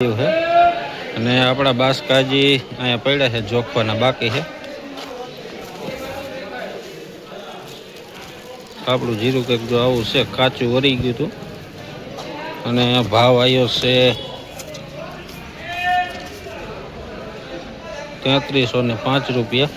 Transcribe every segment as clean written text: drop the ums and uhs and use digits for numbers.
है અને આપણા બાસકાજી અહીંયા પડ્યા છે જોખવાના બાકી છે। આપણું જીરું કંઈક જો આવું છે કાચું વરી ગયું હતું અને ભાવ આવ્યો છે 3305 રૂપિયા।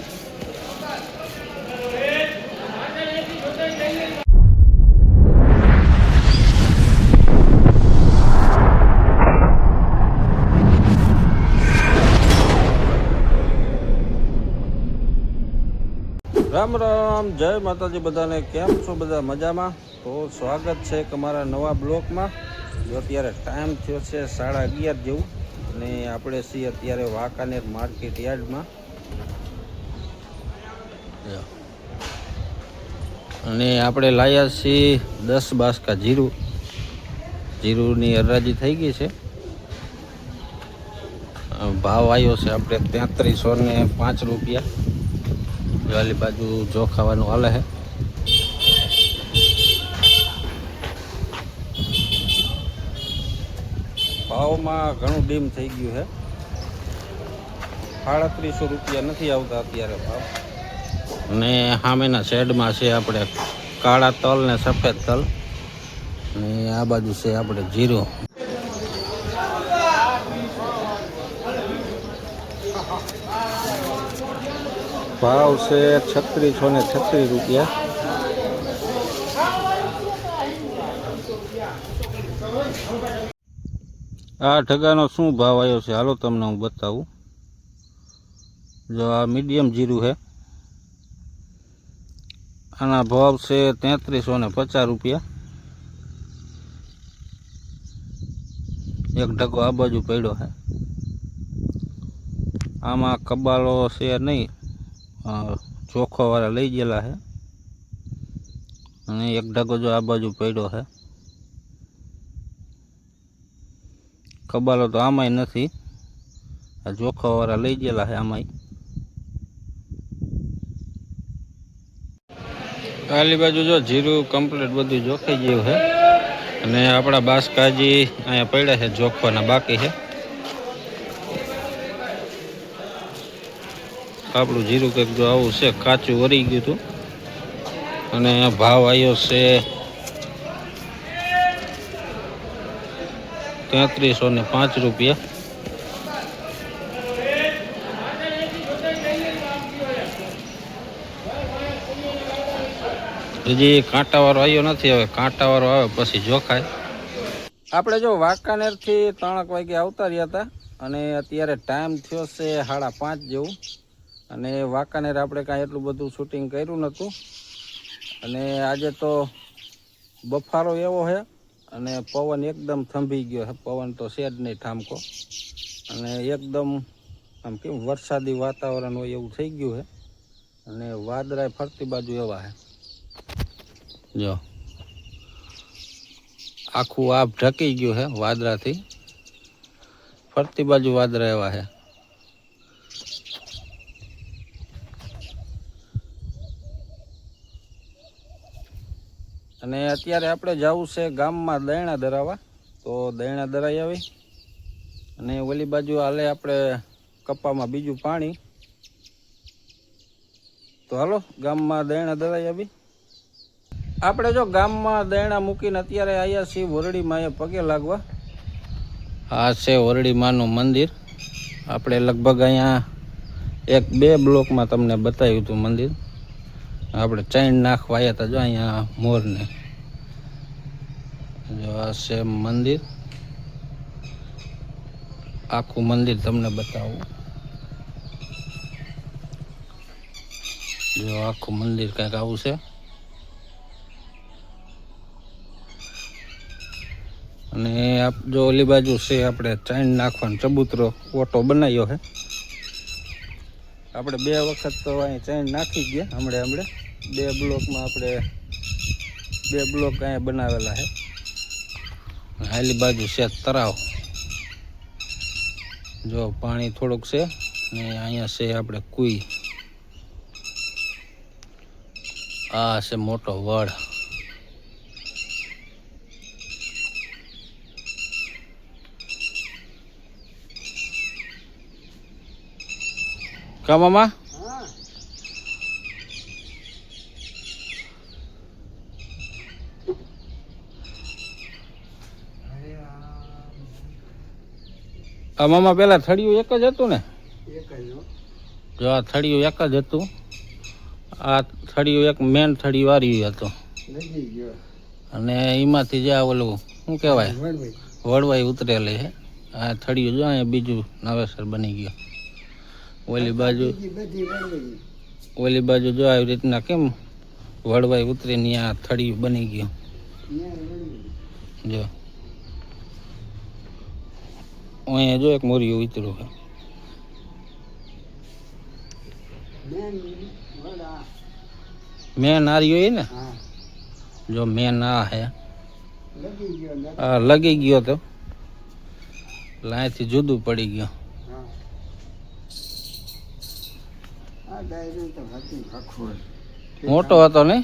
राम राम जय माताजी बधाने केम छो बधा मजामां। तो स्वागत है अमारा नवा ब्लॉक में। जो अत्यारे टाइम थयो छे 11:30 जेवुं ने आपणे છીએ અત્યારે વાંકાનેર मार्केट यार्ड में અને આપણે લાયા છીએ 10 બાસકા જીરુની હરાજી થઈ ગઈ છે। ભાવ આવ્યો છે આપણે 3305 રૂપિયા। वाली बाजू जो खावानुं हाले है। भाव में घणुं डीम थई गयुं है। 3800 रुपया नहीं आवता अत्यारे भाव। ने सामेना शेड में छे आपणे काळा तल ने सफेद तल ने आ बाजू छे आपणे जीरो। भाव से 3636 रुपया। आ ढगानो शू भाव आयो छे हालो तमने हूँ बतावुं। जो आ मीडियम जीरु है आना भाव से 3350 रुपया। एक ढगो आ बाजू पड्यो है। आमा कबालो से नहीं ચોખ્ખો वाला लई गेला है અને एक ढगो जो आ बाजू पड्यो है। कबालो तो आमाय नहीं आ ચોખ્ખો वाला लई गेला है आमाय। आली बाजू जो जीरु कम्प्लीट बधुं जोखाई गयुं है અને આપણા બાસકાજી અહીંયા પડ્યા છે જોખવાના બાકી છે। આપણું જીરું કંઈક જો આવું છે કાચું વરી ગયું હતું અને ભાવ આવ્યો છે 3305 રૂપિયા। હજી કાંટાવાળો આવ્યો નથી, હવે કાંટાવાળો આવે પછી જોખાય। આપણે જો વાંકાનેરથી 3 વાગે આવતા રહ્યા હતા અને અત્યારે ટાઈમ થયો છે 5:30 જેવું અને વાંકાનેર આપણે કાંઈ એટલું બધું શૂટિંગ કર્યું નહોતું અને આજે તો બફારો એવો છે અને પવન એકદમ થંભી ગયો છે। પવન તો છે જ નહીં ઠામકો અને એકદમ આમ કેમ વરસાદી વાતાવરણ હોય એવું થઈ ગયું છે અને વાદળાય ફરતી બાજુ એવા છે। જો આખું આપ ઢકી ગયું છે વાદળાથી, ફરતી બાજુ વાદળા એવા છે। અને અત્યારે આપણે જવું છે ગામમાં દૈણા ધરાવવા। તો દૈણા ધરાઈ આવી અને ઓલી બાજુ હાલે આપણે કપામાં બીજું પાણી। તો હાલો ગામમાં દૈણા ધરાઈ આવી। આપણે જો ગામમાં દૈણા મૂકીને અત્યારે આવ્યા છીએ વરડી માએ પગે લાગવા। આ છે વરડી માનું મંદિર। આપણે લગભગ અહીંયા 1-2 બ્લોકમાં તમને બતાવ્યું હતું મંદિર। આપણે ચૈન નાખવા આવ્યા હતા જો અહીંયા મોરને। જો આ છે મંદિર, આખું મંદિર તમને બતાવું। જો આખું મંદિર કંઈક આવું છે અને આપ જો ઓલી બાજુ છે આપણે ચૈન નાખવાનો ચબૂતરો ઓટો બનાવ્યો છે। આપણે 2 વખત તો અહીં ચૈન નાખી ગયા હમણાં 2 બ્લોકમાં આપણે 2 બ્લોક અહીંયા બનાવેલા છે। આલી બાજુ છે તળાવ, જો પાણી થોડુંક છે ને અહીંયા છે આપણે કુઈ। આ છે મોટો વડ। કા મામા આ મામા પેલા થળિયું એક જ હતું ને? જો આ થળિયું એક જ હતું. આ થળિયું એક મેન થળિયું વાર્યું હતું અને એમાંથી જે આ ઓલું શું કહેવાય વળવાઈ ઉતરેલી છે. આ થળિયું જો અહીંયા બીજું નવેસર બની ગયો. ઓલી બાજુ જો આવી રીતના કેમ વળવાઈ ઉતરીને આ થળિયું બની ગયું. જો અહીંયા જો એક મોરિયું ઉતર્યું છે. મેન આર્યો ને જો મેન આ હે લગી ગયો તો લાયથી જુદું પડી ગયો. મોટો હતો ને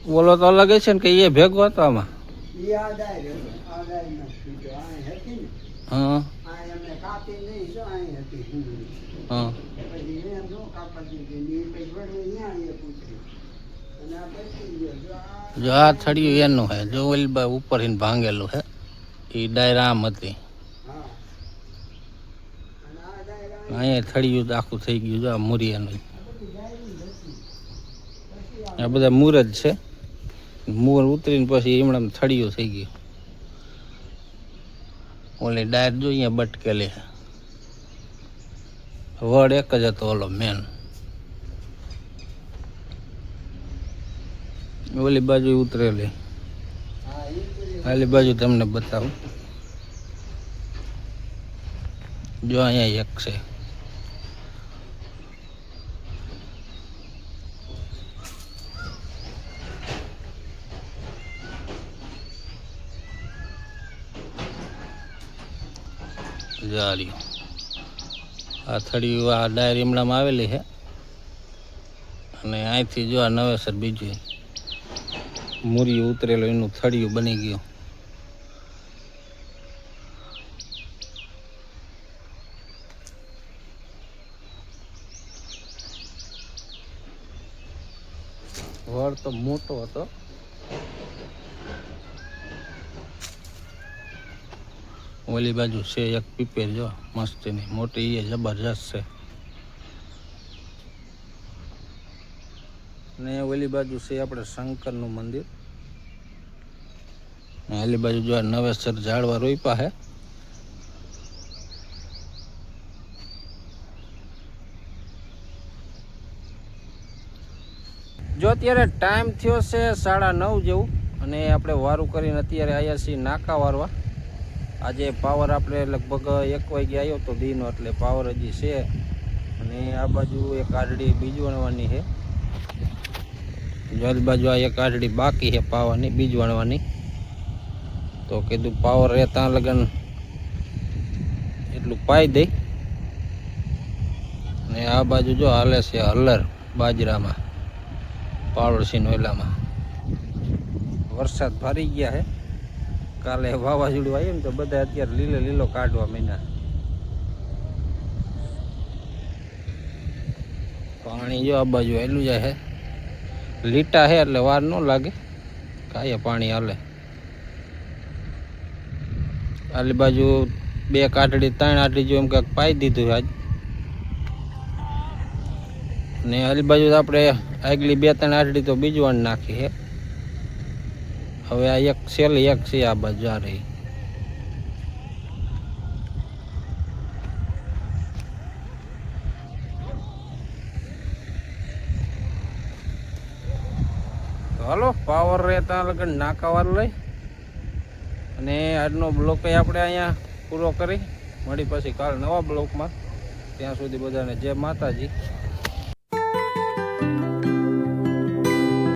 બોલો તો અલગ છે ને કે એ ભેગો હતો આમાં. હા હા જો આ થળિયું એનું હે. જો ઓલી બા ઉપર ભાંગેલું હે એ ડાયરા આમ હતી. અહીંયા થળિયું આખું થઈ ગયું. જો આ મુરિયાનું આ બધા મૂર જ છે. મૂર ઉતરીને પછી એમણે થળિયું થઈ ગયું. ઓલી ડાયર જો અહીંયા બટકેલી છે. વડ એક જ હતો ઓલો મેન. ઓલી બાજુ ઉતરેલી. આલી બાજુ તમને બતાવું. જો અહીંયા એક છે. જાર્યું આ થળિયું આ ડાયર એમણામાં આવેલી છે અને અહીંથી જો આ નવેસર બીજું મૂરિયું ઉતરેલું એનું થળિયું બની ગયું. વડ તો મોટો હતો. ઓલી બાજુ છે એક પીપેર જો મસ્તીની મોટી, એ જબરજસ્ત છે. ને ઓલી બાજુ છે આપણે શંકરનું મંદિર. ઓલી બાજુ જો નવેસર ઝાડવા રોપ્યા હે. જો અત્યારે ટાઈમ થયો છે 9:30 જેવું અને આપણે વારું કરીને અત્યારે આવ્યા છીએ નાકા વારવા. આજે પાવર આપણે લગભગ 1 વાગે આવ્યો તો દીનો, એટલે પાવર હજી છે. અને આ બાજુ એક આઢડી બીજ વણવાની છે. જલ બાજુ આ એક આઢડી બાકી છે પાવાની બીજ વણવાની. તો કીધું પાવર રહે ત્યાં લગન એટલું પાઈ દઈ. અને આ બાજુ જો હાલે છે હલર બાજરામાં પાડોશી નોયલામાં. વરસાદ ભરી ગયા છે. કાલે વાવાઝોડું આવ્યું ને તો બધા અત્યારે લીલો કાઢવા માંડ્યા. પાણી જો આ બાજુ આવેલું જાય છે. લીટા છે એટલે વાર ન લાગે. કાંઈ પાણી હાલે. આલી બાજુ 2 આઢડી 3 આઢડી જો એમ કાંઈક પાઈ દીધું આજ. ને આલી બાજુ આપણે આગલી 2-3 આઢડી તો બીજવાણ નાખી છે. હવે આ એક છેલ્લી એક છે આ બાજુ આ રહી. તો હાલો પાવર રહેતા લગન નાકાવાર લઈ અને આજનો બ્લોક આપણે અહીંયા પૂરો કરી. મળી પછી કાલ નવા બ્લોકમાં. ત્યાં સુધી બધાને જય માતાજી.